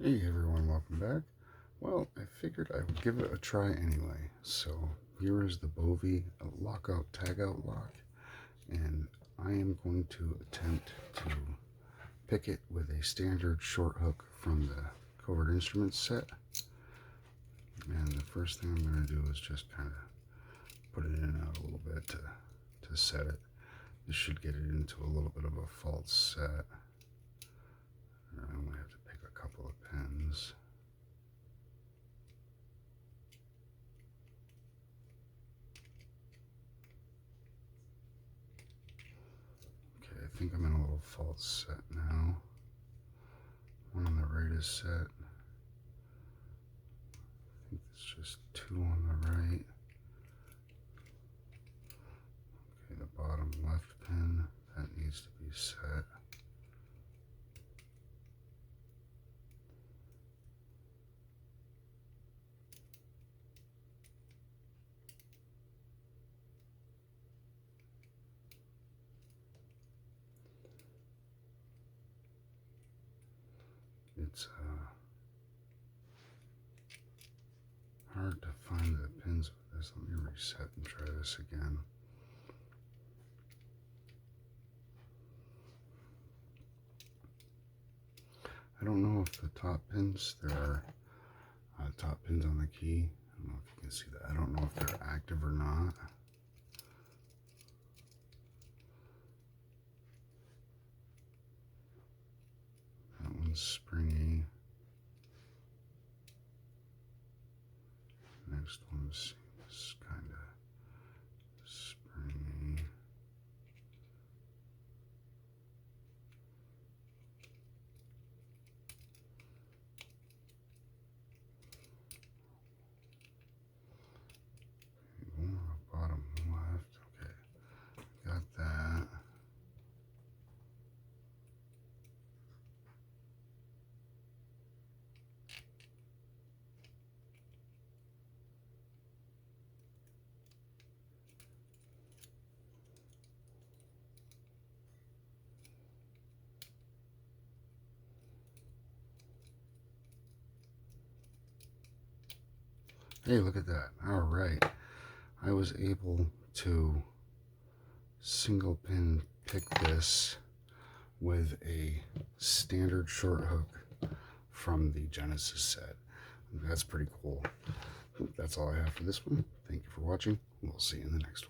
Hey everyone, welcome back. Well, I figured I would give it a try anyway. So here is the Bovii lockout tagout lock, and I am going to attempt to pick it with a standard short hook from the Covert Instruments set. And the first thing I'm going to do is just kind of put it in and out a little bit to set it. This should get it into a little bit of a false set. I only have to pick a couple of pins. Okay, I think I'm in a little false set now. One on the right is set. I think it's just two on the right. Okay, the bottom left pin, that needs to be set. It's hard to find the pins with this. Let me reset and try this again. I don't know if the top pins, there are top pins on the key. I don't know if you can see that. I don't know if they're active or not. That one's springy. Next one seems kind of springy. Bottom left. Okay, got that. Hey, look at that. All right. I was able to single pin pick this with a standard short hook from the Genesis set. That's pretty cool. That's all I have for this one. Thank you for watching. We'll see you in the next one.